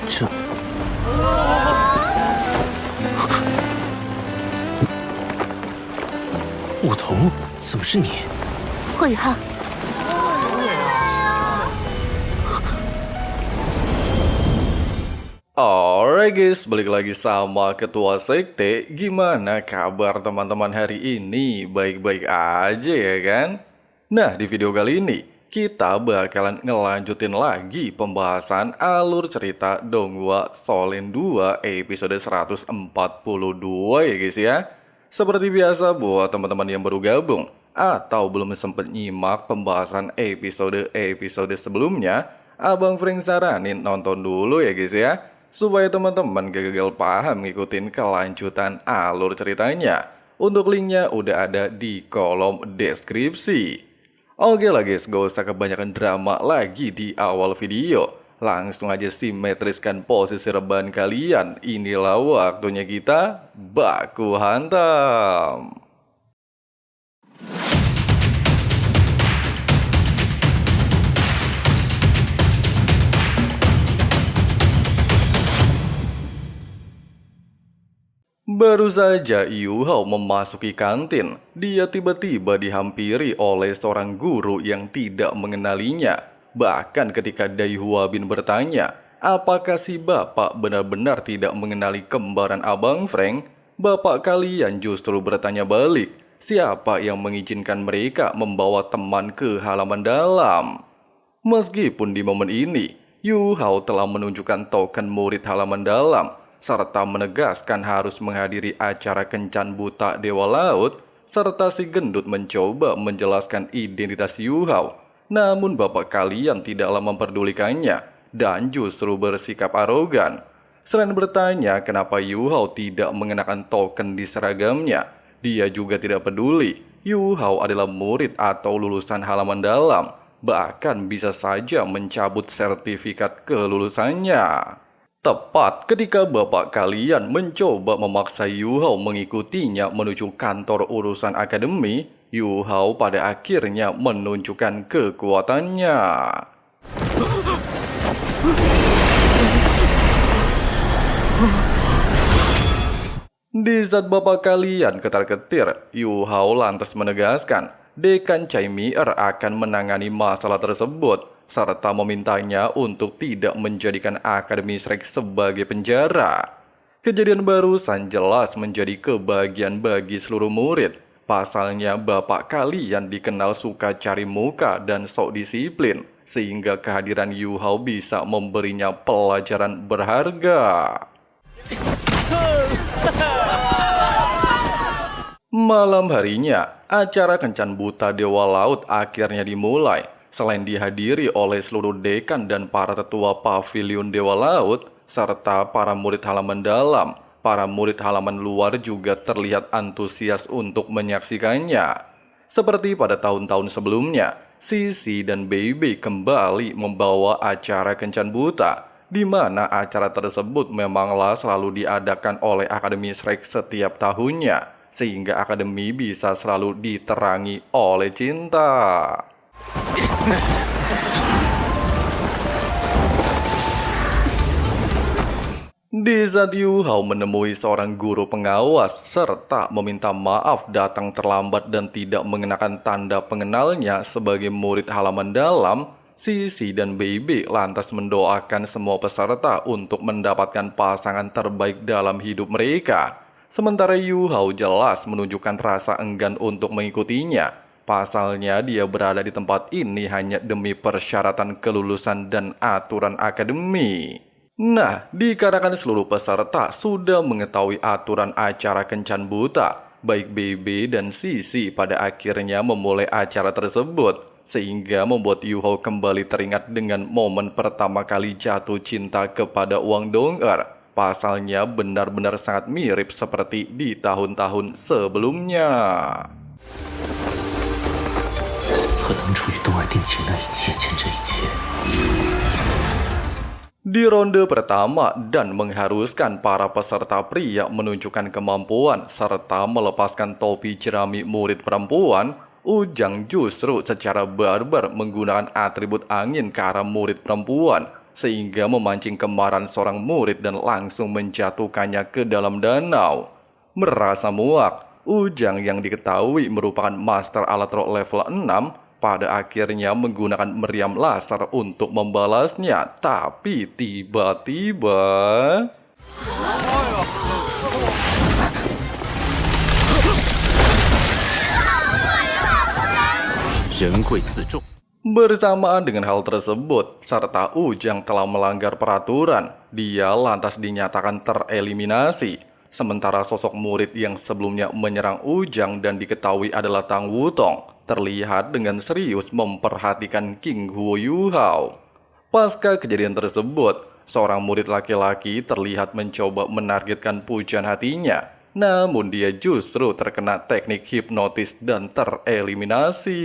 这梧桐，怎么是你？霍雨浩，Alright guys, balik lagi sama Ketua Sekte. Gimana kabar teman-teman hari ini? Baik-baik aja ya kan? Nah, di video kali ini kita bakalan ngelanjutin lagi pembahasan alur cerita Donghua Solen 2 episode 142 ya guys ya. Seperti biasa buat teman-teman yang baru gabung atau belum sempat nyimak pembahasan episode sebelumnya, Abang Frank saranin nonton dulu ya guys ya, supaya teman-teman gak gagal paham ngikutin kelanjutan alur ceritanya. Untuk linknya udah ada di kolom deskripsi. Oke lah guys, gak usah kebanyakan drama lagi di awal video. Langsung aja simetriskan posisi rebahan kalian. Inilah waktunya kita baku hantam. Baru saja Yu Hao memasuki kantin, dia tiba-tiba dihampiri oleh seorang guru yang tidak mengenalinya. Bahkan ketika Dai Huabin bertanya, apakah si bapak benar-benar tidak mengenali kembaran Abang Frank? Bapak kalian justru bertanya balik, siapa yang mengizinkan mereka membawa teman ke halaman dalam? Meskipun di momen ini, Yu Hao telah menunjukkan token murid halaman dalam, serta menegaskan harus menghadiri acara kencan buta Dewa Laut, serta si gendut mencoba menjelaskan identitas Yu Hao. Namun bapak kalian tidaklah memperdulikannya dan justru bersikap arogan. Selain bertanya kenapa Yu Hao tidak mengenakan token di seragamnya, dia juga tidak peduli Yu Hao adalah murid atau lulusan halaman dalam, bahkan bisa saja mencabut sertifikat kelulusannya. Tepat ketika bapak kalian mencoba memaksa Yu Hao mengikutinya menuju kantor urusan akademi, Yu Hao pada akhirnya menunjukkan kekuatannya. Di saat bapak kalian ketar-ketir, Yu Hao lantas menegaskan Dekan Chai Mier akan menangani masalah tersebut, serta memintanya untuk tidak menjadikan Akademi Shrek sebagai penjara. Kejadian barusan jelas menjadi kebahagiaan bagi seluruh murid. Pasalnya bapak kalian dikenal suka cari muka dan sok disiplin, sehingga kehadiran Yu Hao bisa memberinya pelajaran berharga. Malam harinya, acara kencan buta Dewa Laut akhirnya dimulai. Selain dihadiri oleh seluruh dekan dan para tetua pavilion Dewa Laut, serta para murid halaman dalam, para murid halaman luar juga terlihat antusias untuk menyaksikannya. Seperti pada tahun-tahun sebelumnya, Sisi dan Baby kembali membawa acara kencan buta, di mana acara tersebut memanglah selalu diadakan oleh Akademi Shrek setiap tahunnya, sehingga akademi bisa selalu diterangi oleh cinta. Di saat Yu Hao menemui seorang guru pengawas serta meminta maaf datang terlambat dan tidak mengenakan tanda pengenalnya sebagai murid halaman dalam, Sisi dan Baby lantas mendoakan semua peserta untuk mendapatkan pasangan terbaik dalam hidup mereka. Sementara Yu Hao jelas menunjukkan rasa enggan untuk mengikutinya. Pasalnya dia berada di tempat ini hanya demi persyaratan kelulusan dan aturan akademi. Nah, dikarenakan seluruh peserta sudah mengetahui aturan acara kencan buta, baik Baby dan Sisi pada akhirnya memulai acara tersebut, sehingga membuat Yu Hao kembali teringat dengan momen pertama kali jatuh cinta kepada Wang Dong'er. Pasalnya benar-benar sangat mirip seperti di tahun-tahun sebelumnya. Di ronde pertama dan mengharuskan para peserta pria menunjukkan kemampuan serta melepaskan topi jerami murid perempuan, Ujang justru secara barbar menggunakan atribut angin ke arah murid perempuan, sehingga memancing kemarahan seorang murid dan langsung menjatuhkannya ke dalam danau. Merasa muak, Ujang yang diketahui merupakan master alat roh level 6 pada akhirnya menggunakan meriam laser untuk membalasnya. Tapi tiba-tiba... 人贵自重。 Bersamaan dengan hal tersebut, serta Ujang telah melanggar peraturan, dia lantas dinyatakan tereliminasi. Sementara sosok murid yang sebelumnya menyerang Ujang dan diketahui adalah Tang Wutong, terlihat dengan serius memperhatikan King Huo Yuhao. Pasca kejadian tersebut, seorang murid laki-laki terlihat mencoba menargetkan pujian hatinya. Namun dia justru terkena teknik hipnotis dan tereliminasi.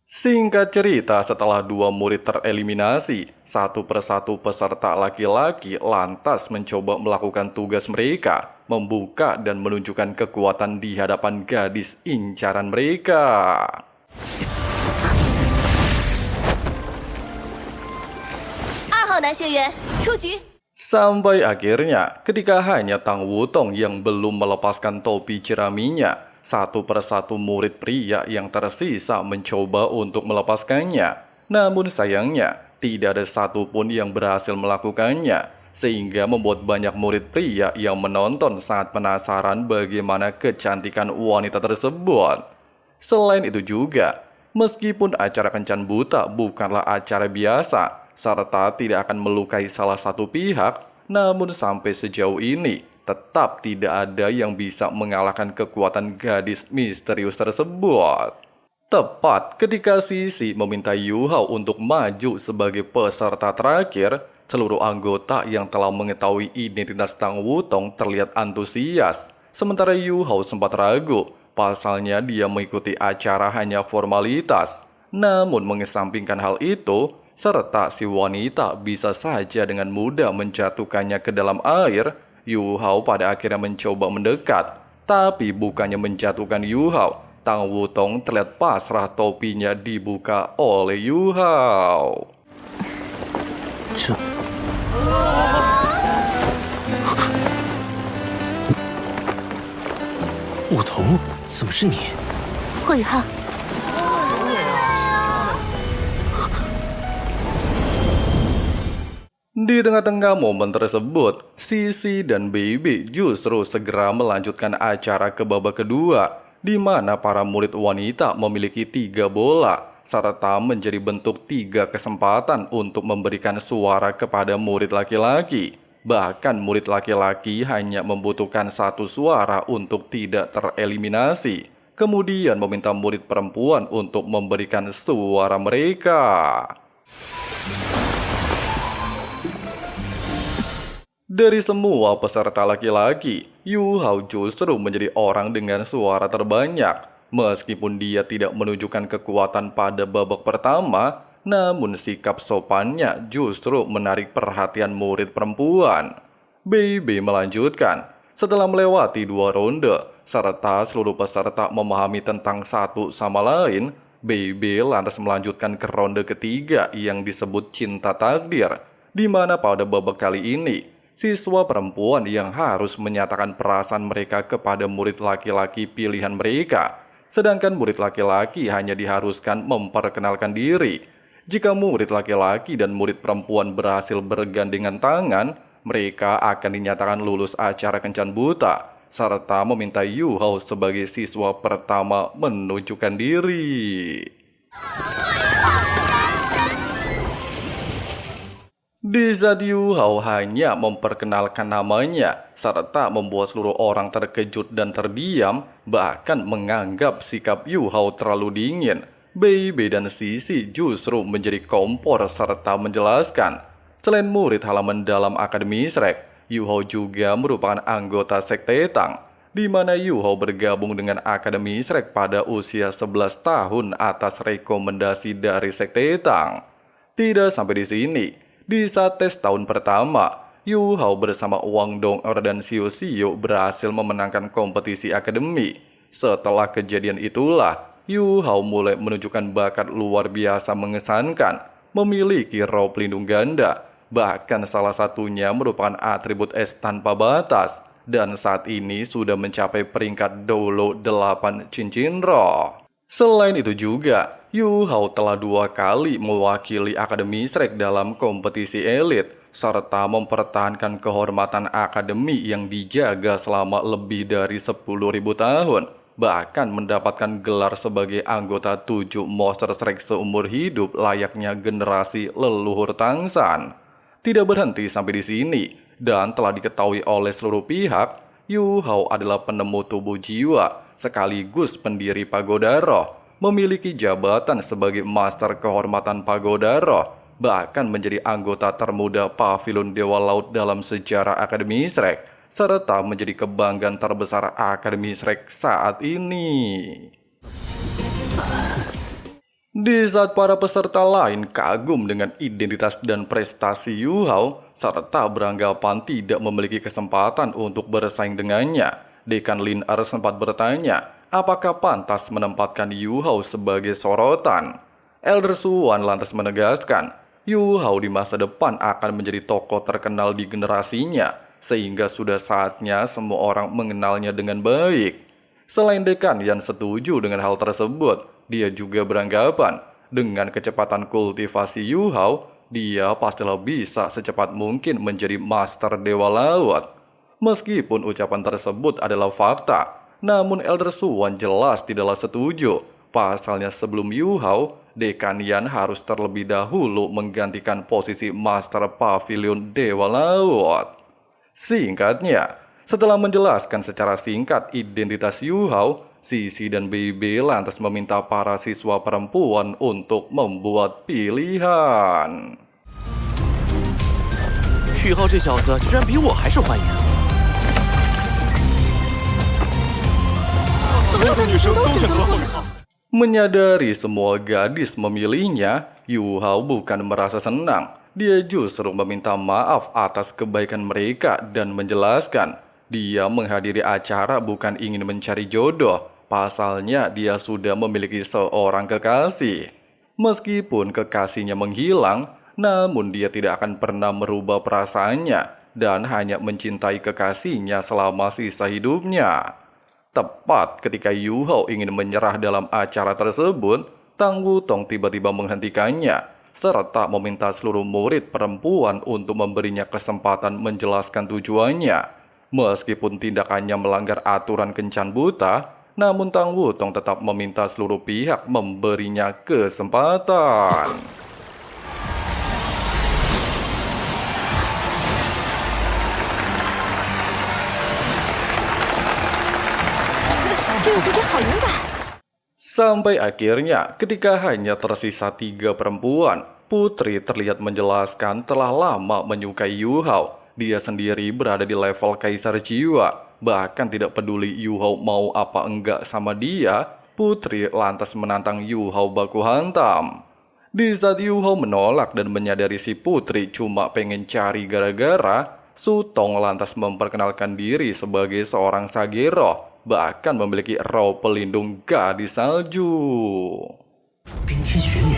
Singkat cerita, setelah dua murid tereliminasi, satu persatu peserta laki-laki lantas mencoba melakukan tugas mereka, membuka dan menunjukkan kekuatan di hadapan gadis incaran mereka. Sampai akhirnya, ketika hanya Tang Wutong yang belum melepaskan topi jeraminya, satu persatu murid pria yang tersisa mencoba untuk melepaskannya. Namun sayangnya, tidak ada satupun yang berhasil melakukannya, sehingga membuat banyak murid pria yang menonton sangat penasaran bagaimana kecantikan wanita tersebut. Selain itu juga, meskipun acara kencan buta bukanlah acara biasa, serta tidak akan melukai salah satu pihak, namun sampai sejauh ini, tetap tidak ada yang bisa mengalahkan kekuatan gadis misterius tersebut. Tepat ketika Sisi meminta Yu Hao untuk maju sebagai peserta terakhir, seluruh anggota yang telah mengetahui identitas Tang Wutong terlihat antusias. Sementara Yu Hao sempat ragu, pasalnya dia mengikuti acara hanya formalitas. Namun mengesampingkan hal itu, serta si wanita bisa saja dengan mudah menjatuhkannya ke dalam air, Yu Hao pada akhirnya mencoba mendekat. Tapi bukannya menjatuhkan Yu Hao, Tang Wutong terlihat pasrah topinya dibuka oleh Yu Hao. 梧桐，怎么是你？ 霍雨浩， Di tengah-tengah momen tersebut, Sisi dan Baby justru segera melanjutkan acara ke babak kedua, di mana para murid wanita memiliki 3 bola, serta menjadi bentuk 3 kesempatan untuk memberikan suara kepada murid laki-laki. Bahkan murid laki-laki hanya membutuhkan 1 suara untuk tidak tereliminasi, kemudian meminta murid perempuan untuk memberikan suara mereka. Dari semua peserta laki-laki, Yu Hao justru menjadi orang dengan suara terbanyak. Meskipun dia tidak menunjukkan kekuatan pada babak pertama, namun sikap sopannya justru menarik perhatian murid perempuan. Baby melanjutkan, setelah melewati 2 ronde, serta seluruh peserta memahami tentang satu sama lain, Baby lantas melanjutkan ke ronde ketiga yang disebut cinta takdir, di mana pada babak kali ini, siswa perempuan yang harus menyatakan perasaan mereka kepada murid laki-laki pilihan mereka, sedangkan murid laki-laki hanya diharuskan memperkenalkan diri. Jika murid laki-laki dan murid perempuan berhasil bergandengan tangan, mereka akan dinyatakan lulus acara kencan buta, serta meminta Yu Hao sebagai siswa pertama menunjukkan diri. Di saat Yu Hao hanya memperkenalkan namanya, serta membuat seluruh orang terkejut dan terdiam, bahkan menganggap sikap Yu Hao terlalu dingin, Baby dan Sisi justru menjadi kompor serta menjelaskan. Selain murid halaman dalam Akademi Shrek, Yu Hao juga merupakan anggota Sekte Tang, di mana Yu Hao bergabung dengan Akademi Shrek pada usia 11 tahun atas rekomendasi dari Sekte Tang. Tidak sampai di sini. Di saat tes tahun pertama, Yu Hao bersama Wang Dong'er dan Xiu Xiu berhasil memenangkan kompetisi akademi. Setelah kejadian itulah, Yu Hao mulai menunjukkan bakat luar biasa mengesankan, memiliki raw pelindung ganda, bahkan salah satunya merupakan atribut es tanpa batas, dan saat ini sudah mencapai peringkat Dolo 8 cincin raw. Selain itu juga, Yu Hao telah 2 kali mewakili Akademi Shrek dalam kompetisi elit, serta mempertahankan kehormatan Akademi yang dijaga selama lebih dari 10.000 tahun. Bahkan mendapatkan gelar sebagai anggota 7 Monster Shrek seumur hidup layaknya generasi leluhur Tangsan. Tidak berhenti sampai di sini, dan telah diketahui oleh seluruh pihak, Yu Hao adalah penemu tubuh jiwa, sekaligus pendiri Pagoda Roh, memiliki jabatan sebagai Master Kehormatan Pagoda Roh, bahkan menjadi anggota termuda Pavilion Dewa Laut dalam sejarah Akademi Shrek, serta menjadi kebanggaan terbesar Akademi Shrek saat ini. Di saat para peserta lain kagum dengan identitas dan prestasi Yu Hao, serta beranggapan tidak memiliki kesempatan untuk bersaing dengannya, Dekan Lin Er sempat bertanya, apakah pantas menempatkan Yu Hao sebagai sorotan? Elder Suwan lantas menegaskan, Yu Hao di masa depan akan menjadi tokoh terkenal di generasinya, sehingga sudah saatnya semua orang mengenalnya dengan baik. Selain Dekan yang setuju dengan hal tersebut, dia juga beranggapan dengan kecepatan kultivasi Yu Hao, dia pastilah bisa secepat mungkin menjadi Master Dewa Laut. Meskipun ucapan tersebut adalah fakta, namun Elder Suwan jelas tidaklah setuju. Pasalnya sebelum Yu Hao, Dekan Yan harus terlebih dahulu menggantikan posisi Master Pavilion Dewa Laut. Singkatnya, setelah menjelaskan secara singkat identitas Yu Hao, Sisi dan BB lantas meminta para siswa perempuan untuk membuat pilihan. 玉浩这小子居然比我还受欢迎。所有的女生都选择了后一号。 Menyadari semua gadis memilihnya, Yu Hao bukan merasa senang. Dia justru meminta maaf atas kebaikan mereka dan menjelaskan, dia menghadiri acara bukan ingin mencari jodoh. Pasalnya dia sudah memiliki seorang kekasih. Meskipun kekasihnya menghilang, namun dia tidak akan pernah merubah perasaannya dan hanya mencintai kekasihnya selama sisa hidupnya. Tepat ketika Yu Hao ingin menyerah dalam acara tersebut, Tang Wutong tiba-tiba menghentikannya, serta meminta seluruh murid perempuan untuk memberinya kesempatan menjelaskan tujuannya. Meskipun tindakannya melanggar aturan kencan buta, namun Tang Wutong tetap meminta seluruh pihak memberinya kesempatan. Sampai akhirnya, ketika hanya tersisa 3 perempuan, Putri terlihat menjelaskan telah lama menyukai Yu Hao. Dia sendiri berada di level kaisar jiwa. Bahkan tidak peduli Yu Hao mau apa enggak sama dia, Putri lantas menantang Yu Hao baku hantam. Di saat Yu Hao menolak dan menyadari si Putri cuma pengen cari gara-gara, Su Tong lantas memperkenalkan diri sebagai seorang Sagero, bahkan memiliki raw pelindung gadis salju. 冰天雪女。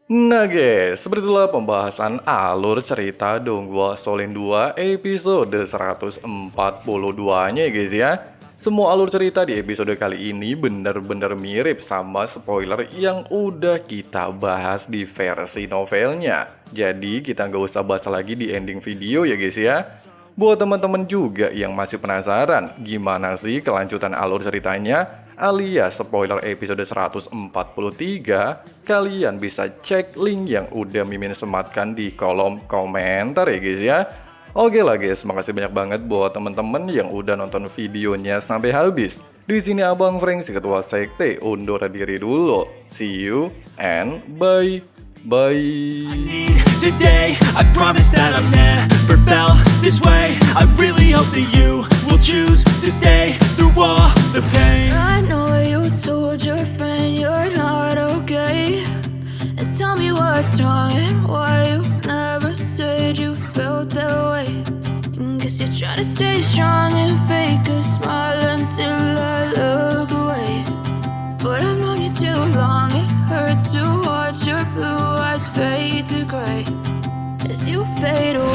Nah guys, seperti itulah pembahasan alur cerita Donghua Shaolin 2 episode 142-nya guys ya. Semua alur cerita di episode kali ini benar-benar mirip sama spoiler yang udah kita bahas di versi novelnya. Jadi kita nggak usah bahas lagi di ending video ya guys ya. Buat teman-teman juga yang masih penasaran gimana sih kelanjutan alur ceritanya alias spoiler episode 143, kalian bisa cek link yang udah Mimin sematkan di kolom komentar ya guys ya. Oke lah guys, makasih banyak banget buat teman-teman yang udah nonton videonya sampai habis. Di sini Abang Frank si ketua sekte undur diri dulu. See you and bye. Today, I promise that I've never felt this way. I really hope that you will choose to stay through all the pain. I know you told your friend you're not okay, and tell me what's wrong and why you never said you felt that way. Guess you're Trying to stay strong and fake a smile until I look away. But I've known you too long, it hurts to watch your blue eyes fade to gray as you fade away.